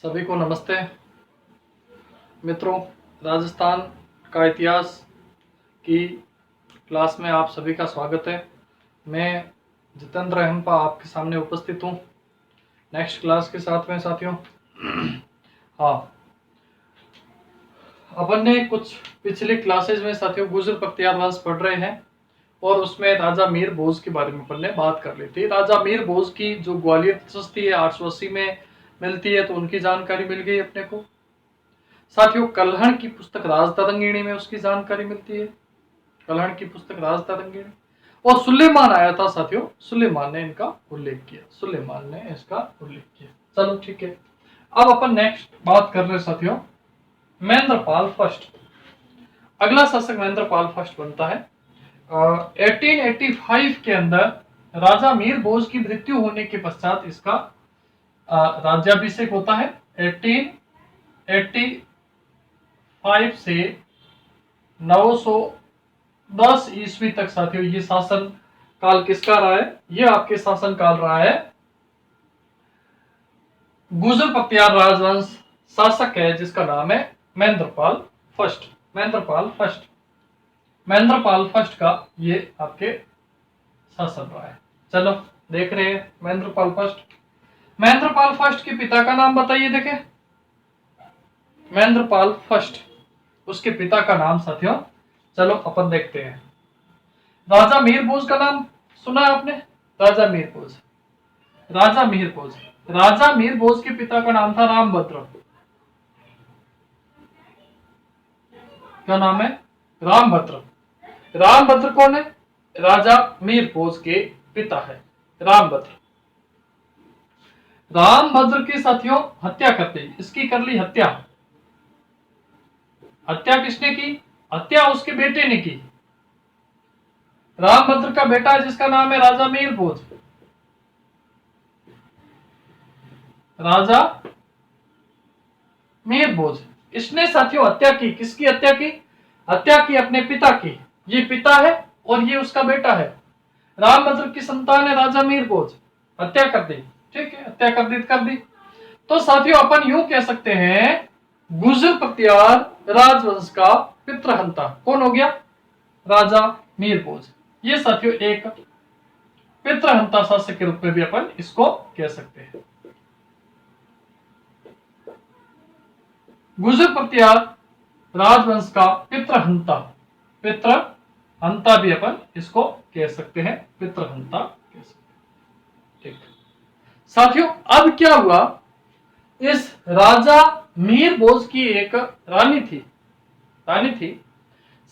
सभी को नमस्ते मित्रों। राजस्थान का इतिहास की क्लास में आप सभी का स्वागत है। मैं जितेंद्र अहमपा आपके सामने उपस्थित हूँ नेक्स्ट क्लास के साथ में साथियों। हाँ, अपन ने कुछ पिछली क्लासेज में साथियों गुर्जर बख्तियार वंश पढ़ रहे हैं और उसमें राजा मीर भोज के बारे में अपन ने बात कर ली थी। राजा मीर भोज की जो ग्वालियर तस्ती है 880 में मिलती है, तो उनकी जानकारी मिल गई अपने को। साथियों, कल्हण की पुस्तक राज तरंगिणी में उसकी जानकारी मिलती है। कल्हण की पुस्तक राज तरंगिणी। और सुलेमान आया था साथियों, सुलेमान ने इनका उल्लेख किया, सुलेमान ने इसका उल्लेख किया। चलो ठीक है, अब अपन नेक्स्ट बात कर रहे हैं साथियों महेंद्रपाल फर्स्ट। अगला शासक महेंद्रपाल फर्स्ट बनता है 1885 के अंदर। राजा मीर भोज की मृत्यु होने के पश्चात इसका राज्याभिषेक होता है। 1885 से 910 ईस्वी तक साथियों ये शासन काल किसका रहा है? ये आपके शासन काल रहा है गुर्जर बख्तियार राजवंश शासक है जिसका नाम है Mahendrapal first. Mahendrapal first, Mahendrapal first का ये आपके शासन रहा है। चलो देख रहे हैं महेंद्रपाल फर्स्ट। महेंद्रपाल फर्स्ट के पिता का नाम बताइए। देखें, महेंद्रपाल फर्स्ट, उसके पिता का नाम साथियों, चलो अपन देखते हैं। राजा मीर भोज का नाम सुना है आपने? राजा मीर भोज, राजा मीर भोज। राजा मीर भोज के पिता का नाम था रामभद्र। क्या नाम है? रामभद्र। रामभद्र कौन है? राजा मीर भोज के पिता है रामभद्र। रामभद्र की साथियों हत्या कर दी, इसकी कर ली हत्या। हत्या किसने की? हत्या उसके बेटे ने की। रामभद्र का बेटा जिसका नाम है राजा मीर भोज, राजा मीर भोज, इसने साथियों हत्या की। किसकी हत्या की? हत्या की अपने पिता की। ये पिता है और ये उसका बेटा है। रामभद्र की संतान है राजा मीर भोज, हत्या कर दी। ठीक है, हत्या कर दी। तो साथियों अपन यूं कह सकते हैं गुर्जर बख्तियार राजवंश का पितृहंता कौन हो गया? राजा मीर भोज। ये साथियों एक पितृहंता शासक के रूप में भी अपन इसको कह सकते हैं। गुर्जर बख्तियार राजवंश का पितृहंता, पितृहंता भी अपन इसको कह सकते हैं, पितृहंता कह सकते हैं। ठीक साथियों, अब क्या हुआ, इस राजा मीर भोज की एक रानी थी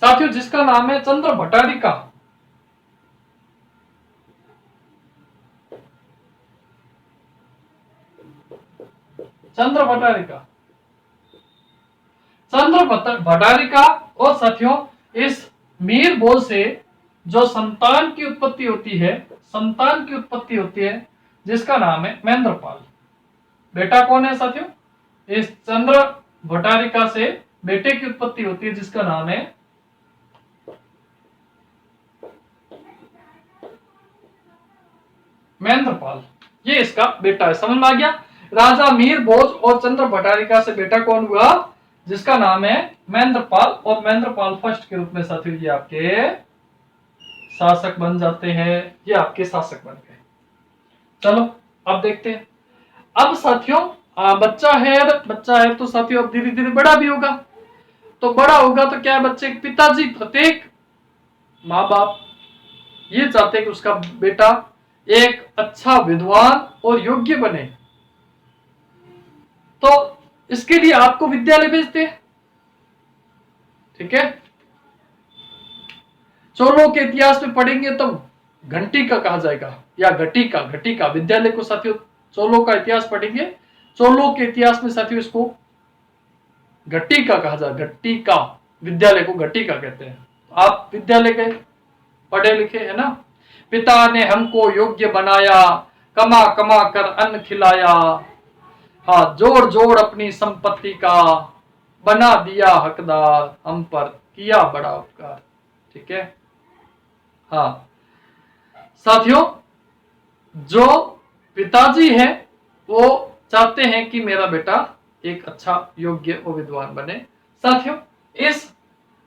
साथियों जिसका नाम है चंद्र भटारिका। चंद्र भटारिका। और साथियों इस मीर भोज से जो संतान की उत्पत्ति होती है जिसका नाम है महेंद्रपाल। बेटा कौन है साथियों? इस चंद्र भटारिका से बेटे की उत्पत्ति होती है जिसका नाम है महेंद्रपाल। ये इसका बेटा है। समझ में आ गया? राजा मीर भोज और चंद्र भटारिका से बेटा कौन हुआ? जिसका नाम है महेंद्रपाल। और महेंद्रपाल फर्स्ट के रूप में साथियों ये आपके शासक बन जाते हैं। ये आपके शासक बन गए। चलो अब देखते हैं। अब साथियों बच्चा है तो साथियों अब धीरे धीरे बड़ा भी होगा। तो बड़ा होगा तो क्या है, बच्चे के पिताजी, प्रत्येक माँ बाप ये चाहते हैं कि उसका बेटा एक अच्छा विद्वान और योग्य बने। तो इसके लिए आपको विद्यालय भेजते हैं। ठीक है, चोलों के इतिहास में पढ़ेंगे तो घंटी का कहा जाएगा या घटी का विद्यालय को साथियों चोलों का इतिहास पढ़ेंगे। चोलों के इतिहास में साथियों इसको घट्टी का कहा जाए। घट्टी का विद्यालय को घट्टी का कहते हैं। आप विद्यालय गए, पढ़े लिखे है ना। पिता ने हमको योग्य बनाया, कमा कमा कर अन्न खिलाया, हाँ जोड़ जोड़ अपनी संपत्ति का, बना दिया हकदार, हम पर किया बड़ा उपकार। ठीक है, हाँ साथियों जो पिताजी है वो चाहते हैं कि मेरा बेटा एक अच्छा योग्य और विद्वान बने। साथियों, इस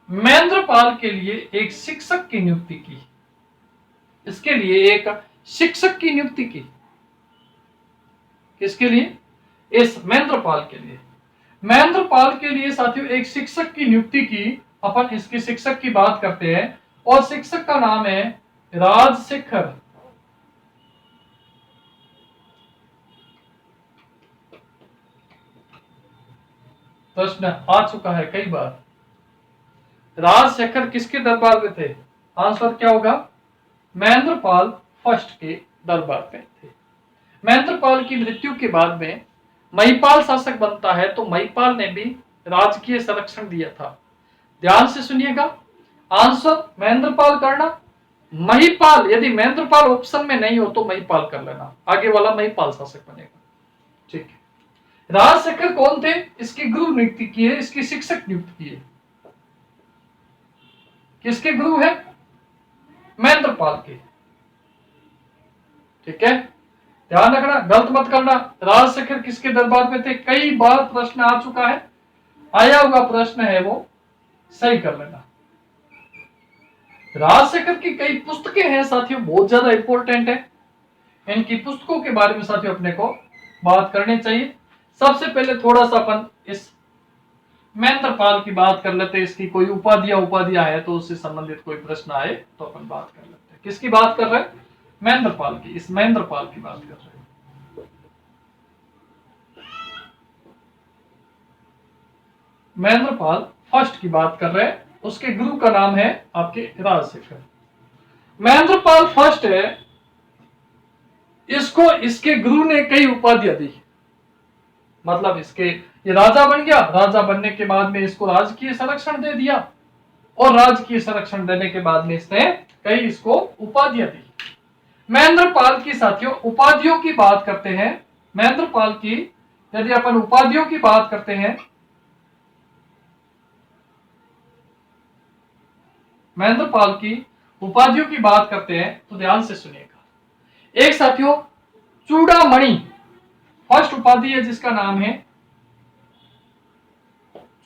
महेंद्रपाल के लिए एक शिक्षक की नियुक्ति की, इसके लिए एक शिक्षक की नियुक्ति की। किसके लिए? इस महेंद्रपाल के लिए। महेंद्रपाल के लिए साथियों एक शिक्षक की नियुक्ति की। अपन इसके शिक्षक की बात करते हैं और शिक्षक का नाम है राजशेखर। प्रश्न आ चुका है कई बार। राजशेखर किसके दरबार में थे? आंसर क्या होगा? महेंद्रपाल फर्स्ट के दरबार में थे। महेंद्रपाल की मृत्यु के बाद में महिपाल शासक बनता है, तो महिपाल ने भी राजकीय संरक्षण दिया था। ध्यान से सुनिएगा, आंसर महेंद्रपाल करना, महिपाल। यदि महेंद्रपाल ऑप्शन में नहीं हो तो महिपाल कर लेना, आगे वाला महिपाल शासक बनेगा। ठीक है। राजशेखर कौन थे? इसकी गुरु नियुक्ति की है, इसकी शिक्षक नियुक्त की है। किसके गुरु है? महेंद्रपाल के। ठीक है, ध्यान रखना, गलत मत करना। राजशेखर किसके दरबार में थे? कई बार प्रश्न आ चुका है, आया हुआ प्रश्न है, वो सही कर लेना। राजशेखर की कई पुस्तकें हैं साथियों, बहुत ज्यादा इंपॉर्टेंट है। इनकी पुस्तकों के बारे में साथियों अपने को बात करनी चाहिए। सबसे पहले थोड़ा सा अपन इस महेंद्रपाल की बात कर लेते हैं। इसकी कोई उपाधियां है तो उससे संबंधित कोई प्रश्न आए तो अपन बात कर लेते हैं। किसकी बात कर रहे हैं? महेंद्रपाल की। इस महेंद्रपाल की बात कर रहे हैं। महेंद्रपाल फर्स्ट की बात कर रहे हैं। उसके गुरु का नाम है आपके राजशेखर। महेंद्रपाल फर्स्ट है, इसको इसके गुरु ने कई उपाधियां दी। मतलब इसके ये राजा बन गया, राजा बनने के बाद में इसको राजकीय संरक्षण दे दिया और राजकीय संरक्षण देने के बाद में इसने कई इसको उपाधियां दी। महेंद्रपाल की साथियों उपाधियों की बात करते हैं। महेंद्रपाल की यदि अपन उपाधियों की बात करते हैं, महेंद्रपाल की उपाधियों की बात करते हैं तो ध्यान से सुनिएगा। एक साथियों चूड़ामणि फर्स्ट उपाधि है, जिसका नाम है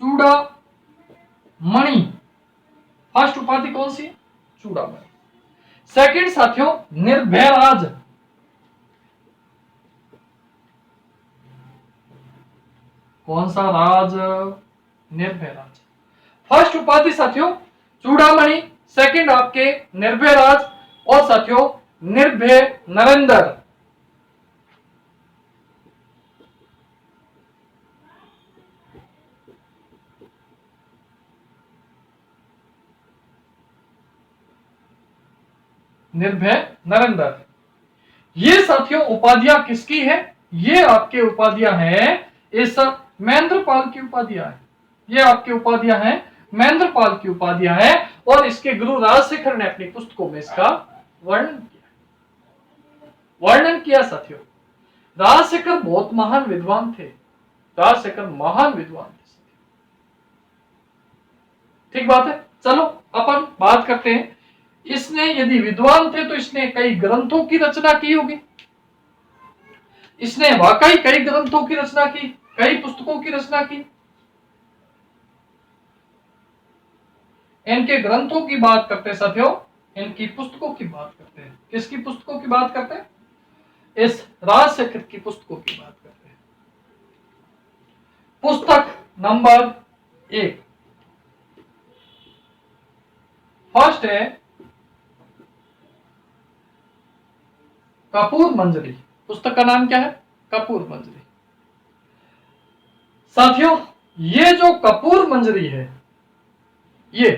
चूड़ामणि। फर्स्ट उपाधि कौन सी? चूड़ामणि। सेकंड साथियों निर्भयराज। कौन सा राज? निर्भयराज। फर्स्ट उपाधि साथियों चूड़ामणि, सेकंड आपके निर्भयराज और साथियों निर्भय नरेंद्र। निर्भय नरेंद्र। ये साथियों उपाधियां किसकी है? ये आपके उपाधियां हैं इस महेंद्रपाल की उपाधियां हैं। ये आपके उपाधियां हैं, महेंद्रपाल की उपाधियां हैं और इसके गुरु राजशेखर ने अपनी पुस्तकों में इसका वर्णन किया साथियों। राजशेखर बहुत महान विद्वान थे। राजशेखर महान विद्वान थे। ठीक बात है। चलो अपन बात करते हैं, इसने यदि विद्वान थे तो इसने कई ग्रंथों की रचना की होगी। इसने वाकई कई ग्रंथों की रचना की, कई पुस्तकों की रचना की। इनके ग्रंथों की बात करते हैं साथियों, इनकी पुस्तकों की बात करते हैं। किसकी पुस्तकों की बात करते हैं? इस राजशेखर की पुस्तकों की बात करते हैं। पुस्तक नंबर 1 फर्स्ट है कपूर मंजरी। पुस्तक का नाम क्या है? कपूर मंजरी। साथियों ये जो कपूर मंजरी है, ये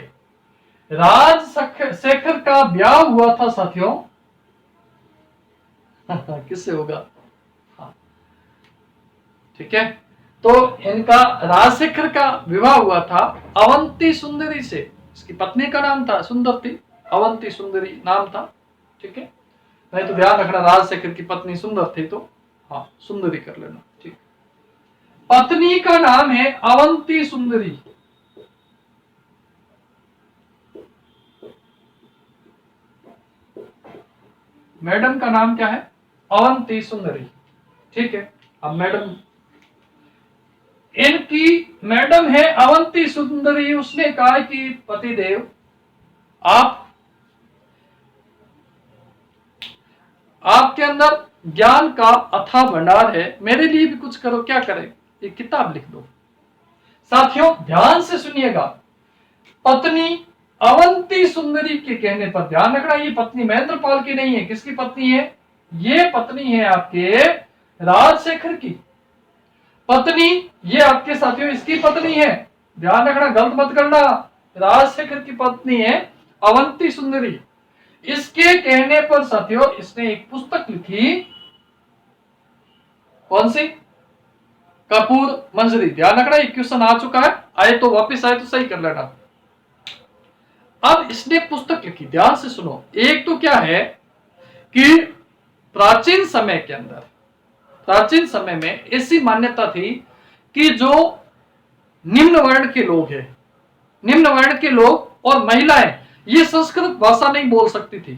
राजशेखर का ब्याह हुआ था साथियों। किससे होगा? हाँ ठीक है, तो इनका राजशेखर का विवाह हुआ था अवंती सुंदरी से। इसकी पत्नी का नाम था सुंदरती, अवंती सुंदरी नाम था। ठीक है, नहीं तो ध्यान रखना राजशेखर की पत्नी सुंदर थी तो हाँ सुंदरी कर लेना। ठीक, पत्नी का नाम है अवंती सुंदरी। मैडम का नाम क्या है? अवंती सुंदरी। ठीक है, अब मैडम इनकी मैडम है अवंती सुंदरी। उसने कहा कि पतिदेव आपके अंदर ज्ञान का अथाह भंडार है, मेरे लिए भी कुछ करो। क्या करें? एक किताब लिख दो। साथियों ध्यान से सुनिएगा, पत्नी अवंती सुंदरी के कहने पर, ध्यान रखना ये पत्नी महेंद्रपाल की नहीं है। किसकी पत्नी है? ये पत्नी है आपके राजशेखर की पत्नी। ये आपके साथियों इसकी पत्नी है, ध्यान रखना, गलत मत करना। राजशेखर की पत्नी है अवंती सुंदरी। इसके कहने पर साथियों इसने एक पुस्तक लिखी। कौन सी? कपूर मंजरी। ध्यान रखना, एक क्वेश्चन आ चुका है, आए तो वापस आए तो सही कर लेना। अब इसने पुस्तक लिखी, ध्यान से सुनो। एक तो क्या है कि प्राचीन समय के अंदर, प्राचीन समय में ऐसी मान्यता थी कि जो निम्न वर्ण के लोग हैं, निम्न वर्ण के लोग और महिलाएं, ये संस्कृत भाषा नहीं बोल सकती थी,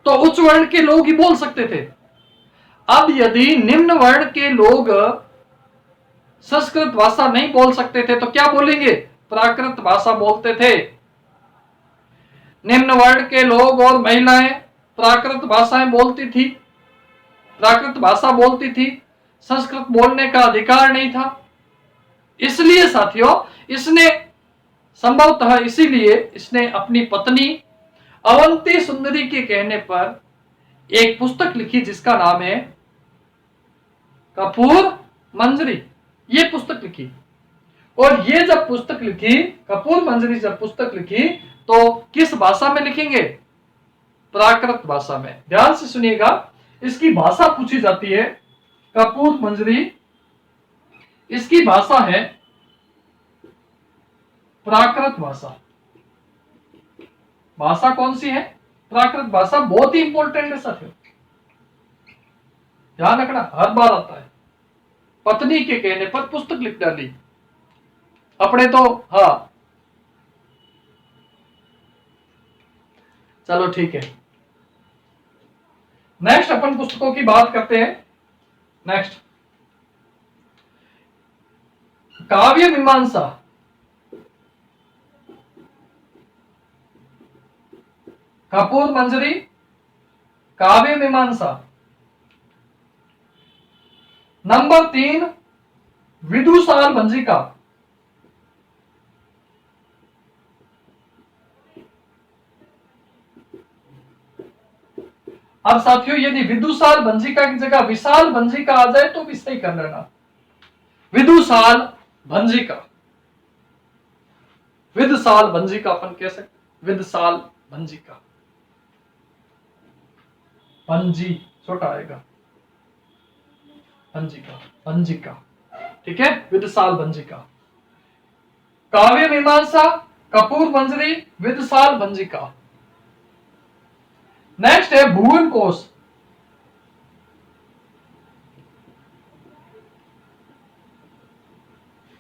तो उच्च वर्ण के लोग ही बोल सकते थे। अब यदि निम्न वर्ण के लोग संस्कृत भाषा नहीं बोल सकते थे तो क्या बोलेंगे? प्राकृत भाषा बोलते थे। निम्न वर्ण के लोग और महिलाएं प्राकृत भाषाएं बोलती थी, प्राकृत भाषा बोलती थी, संस्कृत बोलने का अधिकार नहीं था। इसलिए साथियों इसने संभवतः इसीलिए इसने अपनी पत्नी अवंती सुंदरी के कहने पर एक पुस्तक लिखी जिसका नाम है कपूर मंजरी। ये पुस्तक लिखी, और ये जब पुस्तक लिखी, कपूर मंजरी जब पुस्तक लिखी, तो किस भाषा में लिखेंगे? प्राकृत भाषा में। ध्यान से सुनिएगा, इसकी भाषा पूछी जाती है कपूर मंजरी, इसकी भाषा है प्राकृत भाषा। भाषा कौन सी है? प्राकृत भाषा। बहुत ही इंपॉर्टेंट है साथियों, ध्यान रखना, हर बार आता है। पत्नी के कहने पर पुस्तक लिख डाली अपने, तो हाँ चलो ठीक है। नेक्स्ट अपन पुस्तकों की बात करते हैं। नेक्स्ट काव्य मीमांसा। कपूर मंजरी काव्य मीमांसा। नंबर 3 विदुषाल भंजिका। अब साथियों यदि विदुषाल भंजिका की जगह विशाल भंजिका आ जाए तो भी सही कर लेना। विदुषाल भंजिका, विदशाल भंजिका अपन कह सकते, विदशाल भंजिका, भंजी छोटा आएगा, भंजिका, भंजिका, ठीक है, विदशाल भंजिका। काव्य मीमांसा, कपूर मंजरी, विदशाल भंजिका। नेक्स्ट है भुवन कोश।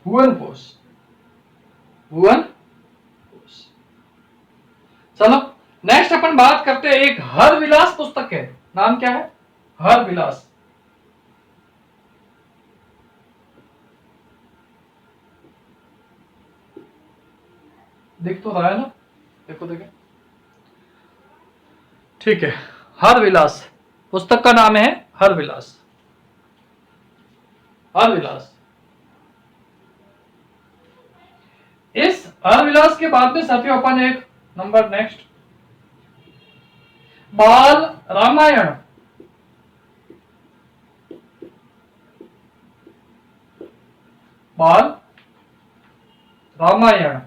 भुवन कोश, भुवन कोश। चलो नेक्स्ट अपन बात करते हैं, एक हर विलास पुस्तक है, नाम क्या है? हर विलास। दिख तो रहा है ना, देखो देखो, ठीक है। हर विलास पुस्तक का नाम है हर विलास, हर विलास। इस हर विलास के बाद में साथियों अपन एक नंबर नेक्स्ट बाल रामायण। बाल रामायण।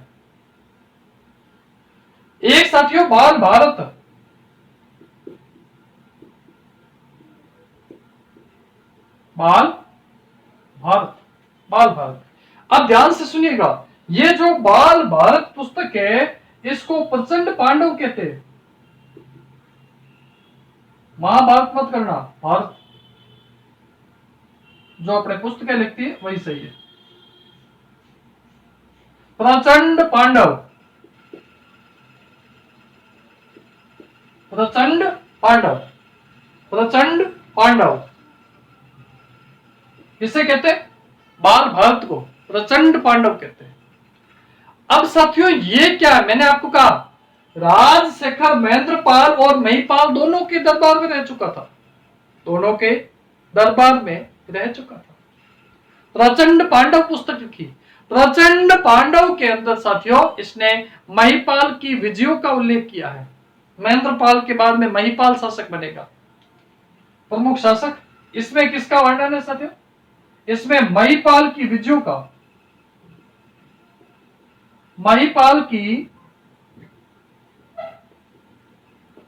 एक साथियों बाल भारत। बाल भारत, बाल भारत। अब ध्यान से सुनिएगा, ये जो बाल भारत पुस्तक है इसको प्रचंड पांडव कहते हैं। महाभारत मत करना, भारत जो अपने पुस्तकें लिखती है वही सही है। प्रचंड पांडव, प्रचंड पांडव, प्रचंड पांडव किसे कहते? बाल भारत को प्रचंड पांडव कहते हैं। अब साथियों ये क्या है, मैंने आपको कहा राजशेखर महेंद्रपाल और महिपाल दोनों के दरबार में रह चुका था, दोनों के दरबार में रह चुका था। प्रचंड पांडव पुस्तक लिखी। प्रचंड पांडव के अंदर साथियों इसने महिपाल की विजयों का उल्लेख किया है। महेंद्रपाल के बाद में महिपाल शासक बनेगा, प्रमुख शासक। इसमें किसका वर्णन है साथियों? इसमें महिपाल की विजयों का, महिपाल की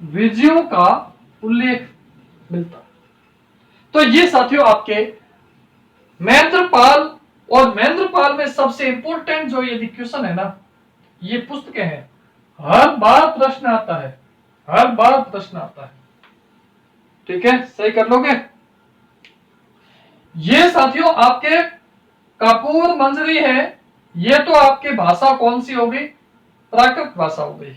विजयों का उल्लेख मिलता है। तो ये साथियों आपके महेंद्रपाल, और महेंद्रपाल में सबसे इंपॉर्टेंट जो यदि क्वेश्चन है ना, ये पुस्तकें हैं, हर बार प्रश्न आता है, हर बार प्रश्न आता है। ठीक है, सही कर लोगे? ये साथियों आपके कपूर मंजरी है, ये तो आपकी भाषा कौन सी होगी? प्राकृत भाषा हो गई।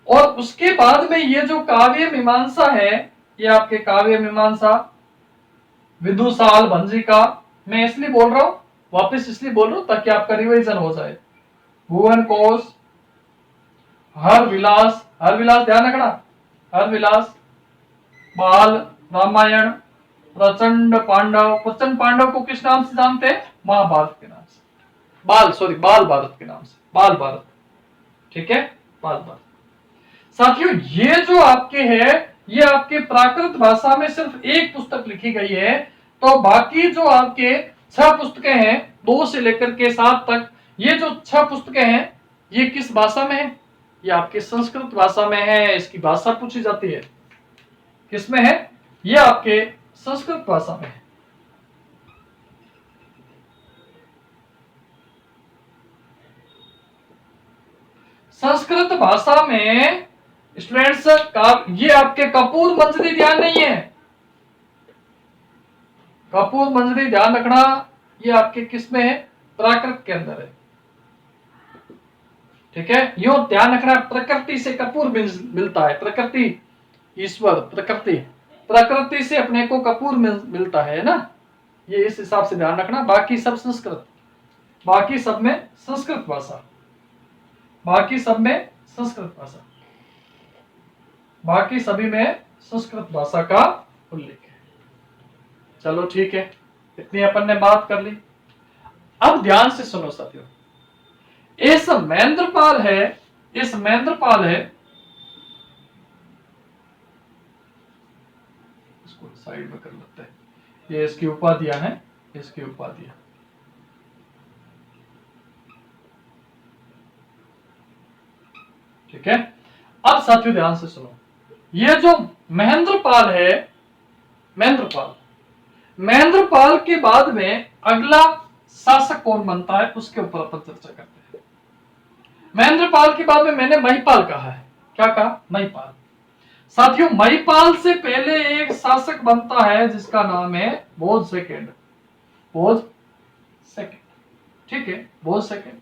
और उसके बाद में ये जो काव्य मीमांसा है, ये आपके काव्य मीमांसा विदुषाल भंजी का, मैं इसलिए बोल रहा हूं, वापस इसलिए बोल रहा हूं ताकि आपका रिवीजन हो जाए। भुवन कोश, हर विलास, हर विलास ध्यान रखना, हर विलास, बाल रामायण, प्रचंड पांडव। प्रचंड पांडव को किस नाम से जानते हैं? महाभारत के नाम से, बाल भारत के नाम से, बाल भारत। ठीक है, बाल भारत। साथियों ये जो आपके है, ये आपके प्राकृत भाषा में सिर्फ एक पुस्तक लिखी गई है, तो बाकी जो आपके 6 पुस्तकें हैं, 2 से लेकर के 7 तक, ये जो 6 पुस्तकें हैं, ये किस भाषा में है? ये आपके संस्कृत भाषा में है। इसकी भाषा पूछी जाती है, किसमें है? ये आपके संस्कृत भाषा में है। संस्कृत भाषा में स्टूडेंट्स का ये आपके कपूर मंजरी ध्यान नहीं है, कपूर मंजरी ध्यान रखना, ये आपके किस में है? प्राकृत के अंदर है। ठीक है, यो ध्यान रखना, प्रकृति से कपूर मिलता है, प्रकृति ईश्वर, प्रकृति, प्रकृति से अपने को कपूर मिलता है ना, ये इस हिसाब से ध्यान रखना। बाकी सब संस्कृत, बाकी सब में संस्कृत भाषा, बाकी सब में संस्कृत भाषा, बाकी सभी में संस्कृत भाषा का उल्लेख है। चलो ठीक है, इतनी अपन ने बात कर ली। अब ध्यान से सुनो साथियों, इस महेंद्रपाल है, इस महेंद्रपाल है, इसको साइड में कर लेते हैं, ये इसकी उपाधियां हैं, इसकी उपाधियां। ठीक है, अब साथियों ध्यान से सुनो, ये जो महेंद्रपाल है, महेंद्रपाल, महेंद्रपाल के बाद में अगला शासक कौन बनता है, उसके ऊपर अपन चर्चा करते हैं। महेंद्रपाल के बाद में मैंने महिपाल कहा है, क्या कहा? महिपाल। साथियों महिपाल से पहले एक शासक बनता है जिसका नाम है भोज सेकंड, भोज सेकंड। ठीक है, भोज सेकंड।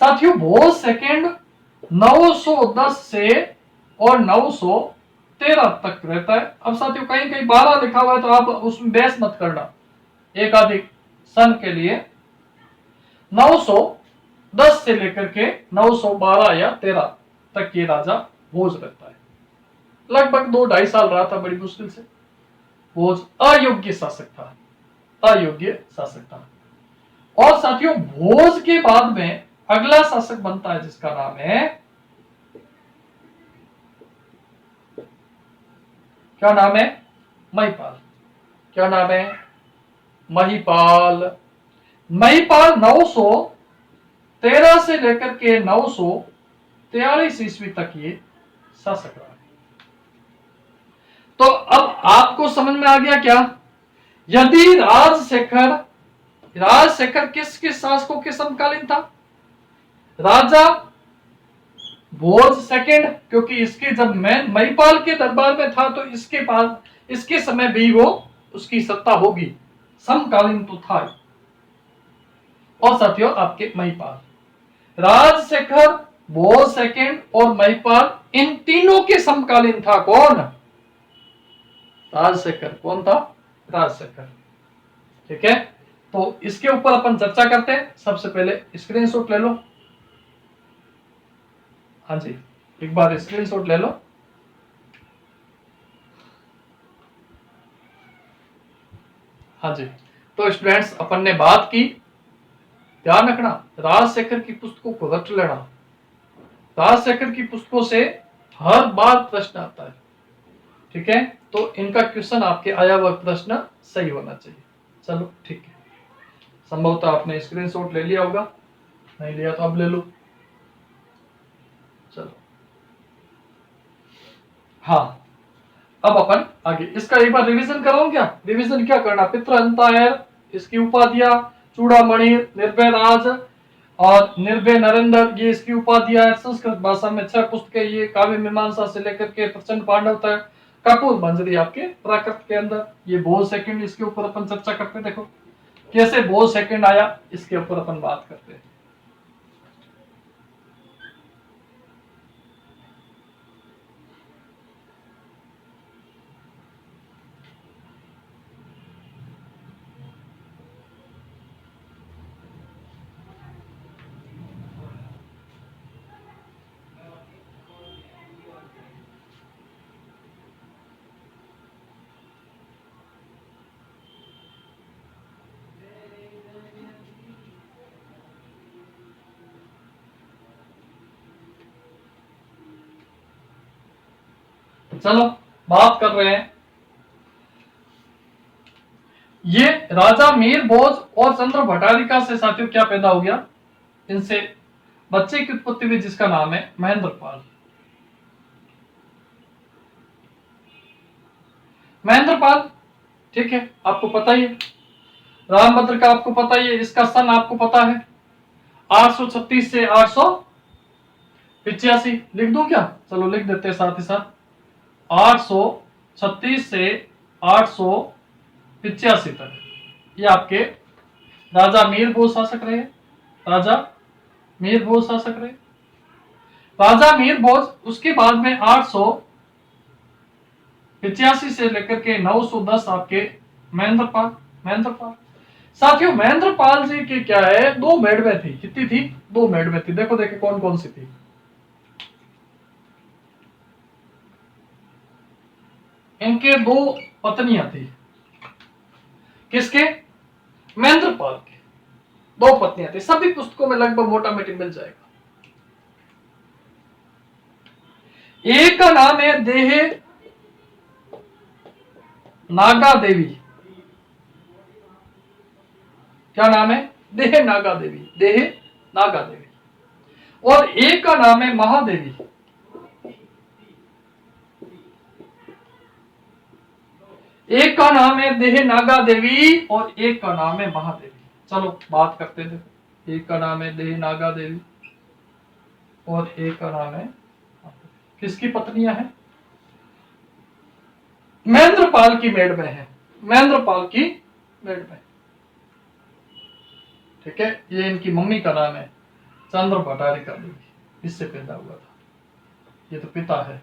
साथियों भोज सेकंड 910 से और 913 तक रहता है। अब साथियों कहीं कहीं 12 लिखा हुआ है, तो आप उसमें बहस मत करना, एक अधिक सन के लिए 910 से लेकर के 912 या 13 तक ये राजा भोज रहता है। लगभग 2-2.5 साल रहा था, बड़ी मुश्किल से। भोज अयोग्य शासक था, अयोग्य शासक था। और साथियों भोज के बाद में अगला शासक बनता है जिसका नाम है, क्या नाम है? महिपाल। क्या नाम है? महिपाल। महिपाल 913 से लेकर के 943 ईस्वी तक ये शासक रहा है। तो अब आपको समझ में आ गया क्या? यदि राजशेखर किस किस शासकों के समकालीन था? राजा भोज सेकंड, क्योंकि इसके जब महिपाल के दरबार में था तो इसके पास इसके समय भी वो उसकी सत्ता होगी, समकालीन तो था। और साथियों आपके महिपाल, राजशेखर, भोज सेकंड और महिपाल, इन तीनों के समकालीन था कौन? राजशेखर। कौन था? राजशेखर। ठीक है, तो इसके ऊपर अपन चर्चा करते हैं। सबसे पहले स्क्रीनशॉट ले लो। हाँ जी, एक बार स्क्रीनशॉट ले लो। हाँ जी, तो स्टूडेंट्स अपन ने बात की, ध्यान रखना राजशेखर की पुस्तकों को रट लेना। राजशेखर की पुस्तकों से हर बार प्रश्न आता है, ठीक है। तो इनका क्वेश्चन आपके आया हुआ प्रश्न सही होना चाहिए। चलो ठीक है, संभवतः आपने स्क्रीनशॉट ले लिया होगा, नहीं लिया तो अब ले लो। चलो हाँ, अब अपन आगे इसका एक बार रिवीजन कराऊं क्या? रिवीजन क्या करना, पितृहंता है, इसकी उपाधियां, चूड़ामणि, निर्भय राज और निर्भय नरेंद्र, ये इसकी उपाधियां है। संस्कृत भाषा में 6 पुस्तकें, ये काव्य मीमांसा से लेकर के प्रचंड पांडव तक, कपूर मंजरी आपके प्राकृत के अंदर, ये बोध सेकंड, इसके ऊपर अपन चर्चा करते हैं। देखो कैसे बोध सेकंड आया, इसके ऊपर अपन बात करते हैं। चलो बात कर रहे हैं, ये राजा मीर भोज और चंद्र भट्टारिका से साथियों क्या पैदा हो गया, इनसे बच्चे की उत्पत्ति हुई जिसका नाम है महेंद्रपाल। महेंद्रपाल, ठीक है, आपको पता ही है। रामभद्र का आपको पता ही है, इसका सन आपको पता है 836 से 885। लिख दूं क्या? चलो लिख देते हैं साथ ही साथ, 836 से 885 तक ये आपके राजा मीर भोज शासक रहे। राजा मीर भोज शासक रहे, राजा मीर भोज। उसके बाद में 885 से लेकर के 910 आपके महेंद्रपाल। महेंद्रपाल साथियों, महेंद्रपाल जी की क्या है, 2 मेडमें थी। कितनी थी? 2 मेडमें थी। देखो देखो कौन कौन सी थी। इनके 2 पत्नियां थी। किसके? महेंद्रपाल के 2 पत्नियां थी। सभी पुस्तकों में लगभग मोटा मोटी मिल जाएगा। एक का नाम है देह नागा देवी। क्या नाम है? देह नागा देवी। देह नागा देवी। और एक का नाम है महादेवी। एक का नाम है देह नागा देवी और एक का नाम है महादेवी। चलो बात करते थे। एक का नाम है देह नागा देवी और एक का नाम है, किसकी पत्नियां हैं? महेंद्रपाल की मेड में है। महेंद्रपाल की मेड में, ठीक है। ये इनकी मम्मी का नाम है चंद्र भट्टारिका देवी, इससे पैदा हुआ था। ये तो पिता है,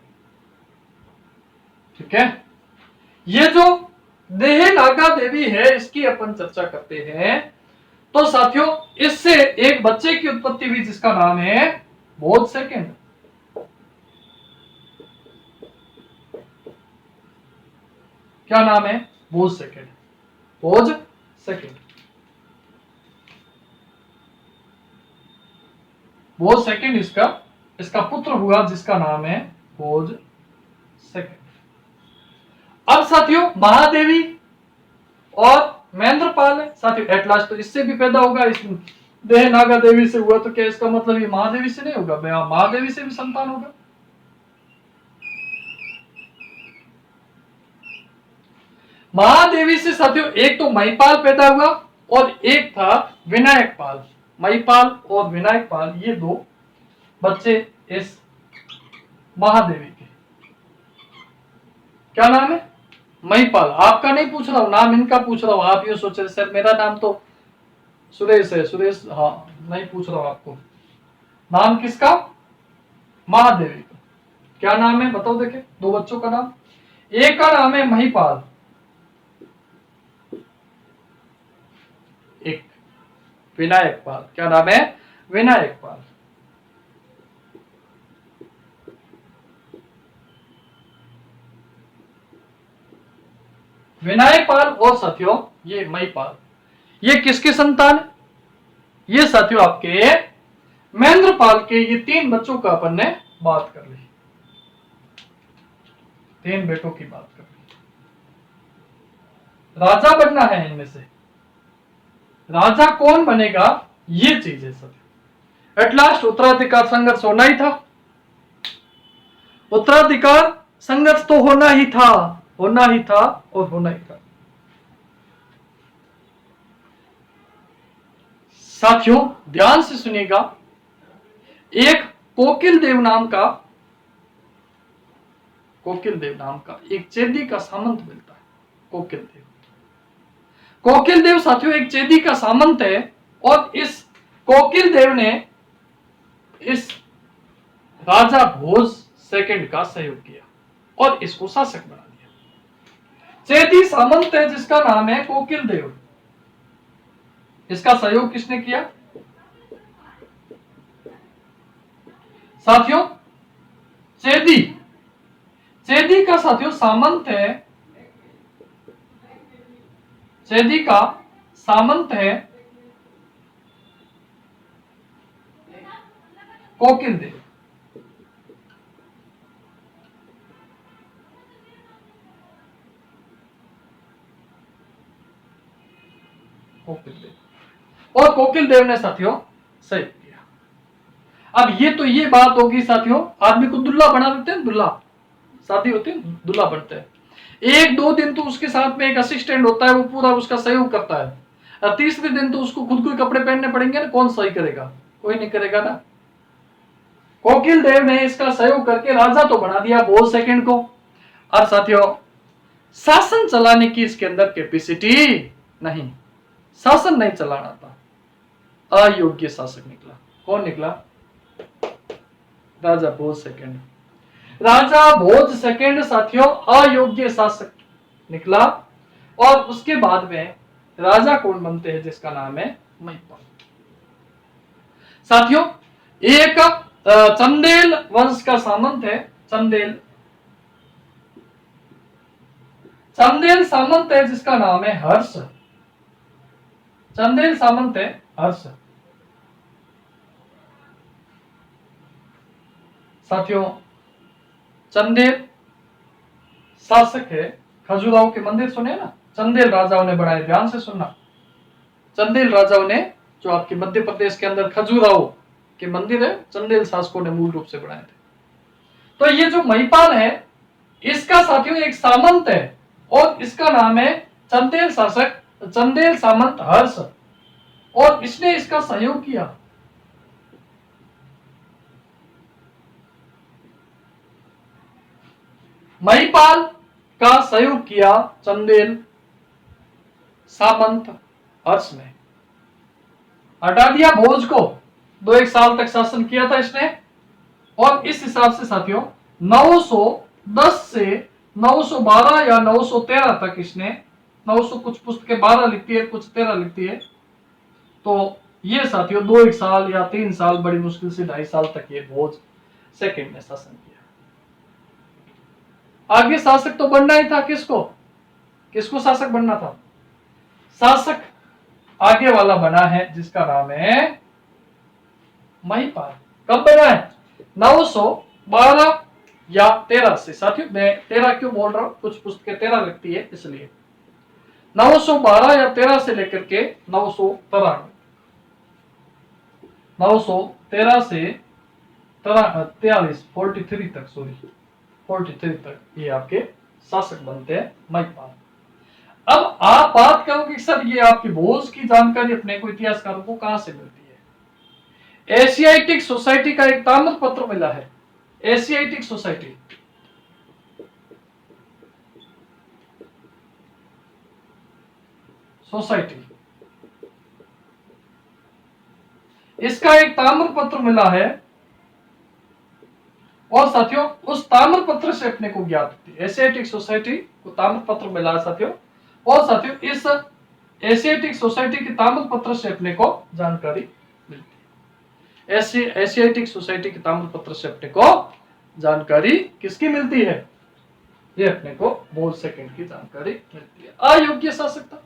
ठीक है। ये जो देह नागा देवी है, इसकी अपन चर्चा करते हैं। तो साथियों, इससे एक बच्चे की उत्पत्ति हुई जिसका नाम है बोध सेकंड। क्या नाम है? बोध सेकंड। बोध सेकंड। बोध सेकंड इसका पुत्र हुआ जिसका नाम है बोध सेकंड। अब साथियों, महादेवी और महेंद्रपाल है साथियों। एट लास्ट तो इससे भी पैदा होगा। इस देह नागा देवी से हुआ तो क्या इसका मतलब ये महादेवी से नहीं होगा? महादेवी से भी संतान होगा। महादेवी से साथियों एक तो महिपाल पैदा हुआ और एक था विनायक पाल। महिपाल और विनायक पाल, ये 2 बच्चे इस महादेवी के। क्या नाम है? महिपाल। आपका नहीं पूछ रहा हूं, नाम इनका पूछ रहा हूं। आप ये सोच रहे सर मेरा नाम तो सुरेश है। सुरेश, हाँ, नहीं पूछ रहा हूं आपको। नाम किसका? महादेवी का। क्या नाम है बताओ देखे, 2 बच्चों का नाम। एक का नाम है महिपाल, विनायक पाल। क्या नाम है? विनायक पाल। विनायक पाल और साथियों ये महिपाल, ये किसके संतान? ये साथियों आपके महेंद्र पाल के। ये 3 बच्चों का अपन ने बात कर ली, 3 बेटों की बात कर ली। राजा बनना है इनमें से, राजा कौन बनेगा ये चीज है साथियों। एट लास्ट उत्तराधिकार संघर्ष होना ही था, उत्तराधिकार संघर्ष तो होना ही था, होना ही था और होना ही था। साथियों ध्यान से सुनिएगा, एक कोकिल देव नाम का एक चेदी का सामंत मिलता है। कोकिल देव साथियों एक चेदी का सामंत है, और इस कोकिल देव ने इस राजा भोज सेकंड का सहयोग किया और इसको शासक बना दिया। चेदी सामंत है जिसका नाम है कोकिल देव, इसका सहयोग किसने किया? साथियों चेदी का साथियों सामंत है, चेदी का सामंत है कोकिल देव। और कोकिल देव ने साथियों सही किया। अब ये बात होगी साथियों, आदमी को दुल्ला बना देते हैं, दुल्ला शादी होती है दुल्ला बनते हैं। 1-2 दिन तो उसके साथ में एक असिस्टेंट होता है, वो पूरा उसका सहयोग करता है, और तीसरे दिन तो उसको खुद को ही कपड़े पहनने पड़ेंगे ना, कौन सही करेगा? कोई नहीं करेगा ना। कोकिल देव ने इसका सहयोग करके राजा तो बना दिया भोज सेकंड को, और साथियों शासन चलाने की इसके अंदर कैपेसिटी नहीं, शासन नहीं चलाना था, अयोग्य शासक निकला। कौन निकला? राजा भोज सेकंड। राजा भोज सेकंड साथियों अयोग्य शासक निकला, और उसके बाद में राजा कौन बनते हैं जिसका नाम है महिपाल। साथियों एक चंदेल वंश का सामंत है, चंदेल सामंत है जिसका नाम है हर्ष, चंदेल सामंत है हर्ष। साथियों चंदेल शासक है, खजुराहो के मंदिर सुने ना, चंदेल राजाओं ने बनाए, ध्यान से सुनना। चंदेल राजाओं ने जो आपके मध्य प्रदेश के अंदर खजुराहो के मंदिर है, चंदेल शासकों ने मूल रूप से बनाए थे। तो ये जो महिपाल है इसका साथियों एक सामंत है, और इसका नाम है चंदेल शासक, चंदेल सामंत हर्ष, और इसने इसका सहयोग किया। महिपाल का सहयोग किया चंदेल सामंत हर्ष ने, हटा दिया भोज को, 2-1 साल तक शासन किया था इसने। और इस हिसाब से साथियों 910 से 912 या 913 तक इसने, 900 कुछ पुस्तकें 12 लिखती है, कुछ 13 लिखती है, तो ये साथियों 2-1 साल या 3 साल, बड़ी मुश्किल से 2.5 साल तक ये भोज सेकंड ने शासन किया। आगे शासक तो बनना ही था, किसको शासक बनना था? शासक आगे वाला बना है जिसका नाम है महिपाल। कब बना है? 912 या 13 से। साथियों मैं 13 क्यों बोल रहा हूं, कुछ पुस्तकें 13 लिखती है इसलिए। 912 या 13 से लेकर के 913 से 43 तक, सॉरी 43 तक ये आपके शासक बनते हैं महिपाल। अब आप बात करोगे सर ये आपकी भोज की जानकारी अपने को इतिहासकारों को कहां से मिलती है? एशियाटिक सोसाइटी का एक ताम्र पत्र मिला है, एशियाटिक सोसाइटी, इसका एक ताम्र पत्र मिला है, और साथियों उस ताम्र पत्र से अपने को ज्ञात होती है, एशियाटिक सोसाइटी को ताम्र पत्र मिला है साथियों। और साथियों इस एशियाटिक सोसाइटी के ताम्रपत्र से अपने को जानकारी मिलती है। एशियाटिक सोसाइटी के ताम्रपत्र से अपने को जानकारी किसकी मिलती है? ये अपने को बोल सेकंड की जानकारी मिलती है। अयोग्य शासकता।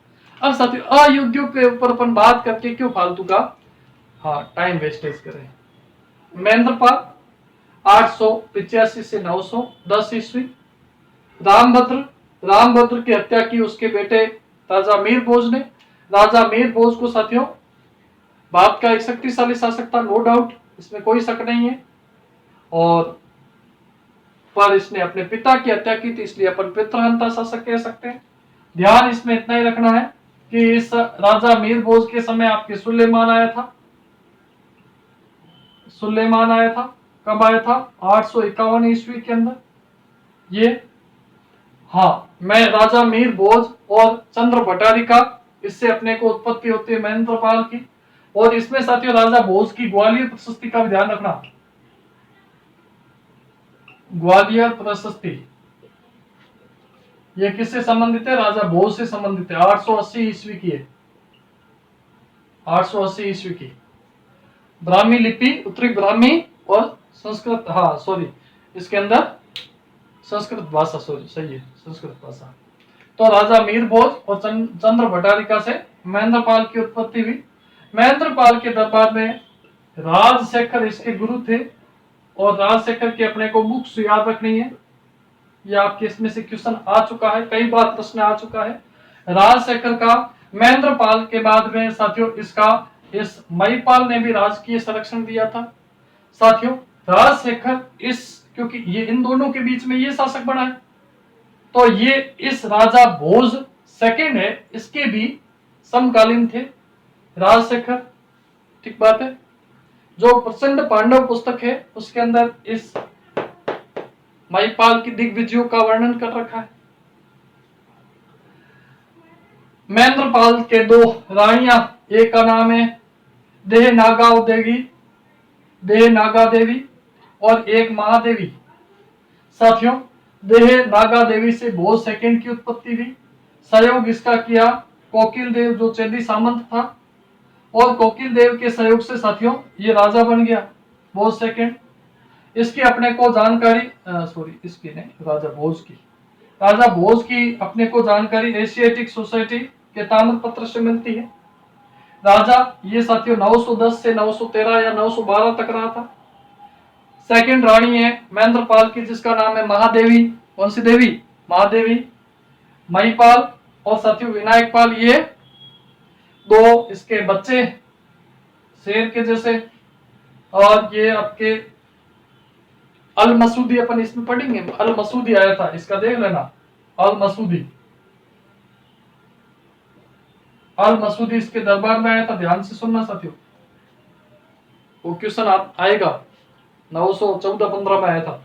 अब साथियों अयोग्यों के ऊपर अपन बात करके क्यों फालतू का टाइम वेस्टेज करें। महेंद्रपाल 885 से 910 ईस्वी। रामभद्र की हत्या की उसके बेटे राजा मीर भोज ने। राजा मीर भोज को साथियों भारत का एक शक्तिशाली शासक था, नो डाउट, इसमें कोई शक नहीं है। और पर इसने अपने पिता की हत्या की थी, इसलिए अपन पितृहंता शासक कह सकते हैं। ध्यान इसमें इतना ही रखना है कि इस राजा मीर भोज के समय आपके सुलेमान आया था। कब आया था? 851 ईस्वी के अंदर। ये मैं राजा मीर भोज और चंद्र भट्टारिका, इससे अपने को उत्पत्ति होती है महेंद्रपाल की। और इसमें साथियों राजा भोज की ग्वालियर प्रशस्ति का भी ध्यान रखना। ग्वालियर प्रशस्ति ये किससे संबंधित है? राजा भोज से संबंधित है। 880 ईस्वी की है, 880 ईस्वी की। ब्राह्मी लिपि, उत्तरी ब्राह्मी और संस्कृत, इसके अंदर संस्कृत भाषा, सही है, संस्कृत भाषा। तो राजा मीर भोज और चंद्र भट्टारिका से महेंद्रपाल की उत्पत्ति हुई। महेंद्रपाल के दरबार में राजशेखर इसके गुरु थे। और राजशेखर की अपने को बुक्स याद रखनी है, ये आपके इसमें से क्वेश्चन आ चुका है, कई बार प्रश्न आ चुका है। राजशेखर का महेंद्रपाल के बाद में साथियों इस महिपाल ने भी राजकीय संरक्षण दिया था। साथियों राजशेखर क्योंकि ये इन दोनों के बीच में ये शासक बना है, तो ये इस राजा भोज सेकंड है, इसके भी समकालीन थे राजशेखर। ठीक बात है। जो प्रचंड पांडव पुस्तक है उसके अंदर इस महिपाल की दिग्विजयों का वर्णन कर रखा है। महेंद्रपाल के दो रानियां, एक का नाम है देहनागा देवी और एक महादेवी। साथियों देहनागा देवी से भोज सेकंड की उत्पत्ति हुई। सहयोग इसका किया कोकिल देव, जो चेदी सामंत था। और कोकिल देव के सहयोग से साथियों ये राजा बन गया भोज सेकंड। इसकी अपने को जानकारी इसकी नहीं, राजा भोज की अपने को जानकारी एशियाटिक सोसाइटी के ताम्रपत्र से मिलती है। राजा ये साथियों 910 से 913 या 912 तक रहा था। सेकंड रानी है महेंद्रपाल की, जिसका नाम है महादेवी। कौन सी देवी? महादेवी। महिपाल और साथियों विनायकपाल, ये दो इसके बच्चे शेर के जैसे। और ये आपके अल मसूदी अपन इसमें पढ़ेंगे, अल मसूदी आया था, इसका देख लेना। अल मसूदी इसके दरबार में आया था, ध्यान से सुनना साथियों, वो क्वेश्चन आएगा। 914-15 में आया था,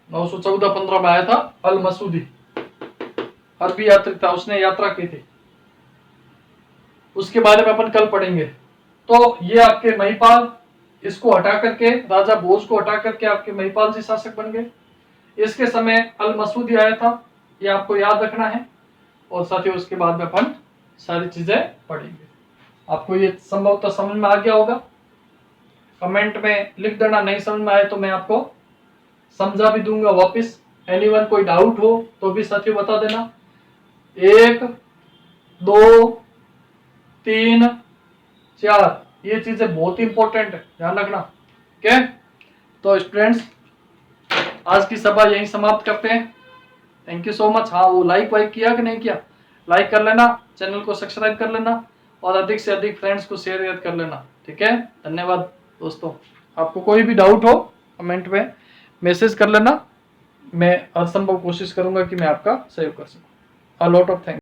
914-15 में आया था अल मसूदी, अरबी यात्री था, उसने यात्रा की थी, उसके बारे में अपन कल पढ़ेंगे। तो ये आपके महिपाल, इसको हटा करके राजा भोज को हटा करके आपके महिपाल जी शासक बन गए। इसके समय अल मसूदी आया था, ये आपको याद रखना है। और साथियों उसके बाद में अपन सारी चीजें पढ़ेंगे। आपको ये संभवतः समझ में आ गया होगा। कमेंट में लिख देना, नहीं समझ में आए तो मैं आपको समझा भी दूंगा वापस। एनीवन कोई डाउट हो तो भी साथियों बता देना। 1 2 3 4 ये चीजें बहुत इंपॉर्टेंट है, ध्यान रखना। ओके, तो स्टूडेंट्स आज की सभा यहीं समाप्त करते हैं। Thank you so much. वो लाइक वाइक किया कि नहीं किया? लाइक कर लेना, चैनल को सब्सक्राइब कर लेना और अधिक से अधिक फ्रेंड्स को शेयर कर लेना। ठीक है, धन्यवाद दोस्तों। आपको कोई भी डाउट हो कमेंट में मैसेज कर लेना, मैं हर संभव कोशिश करूंगा कि मैं आपका सहयोग कर सकूं। A lot of thanks.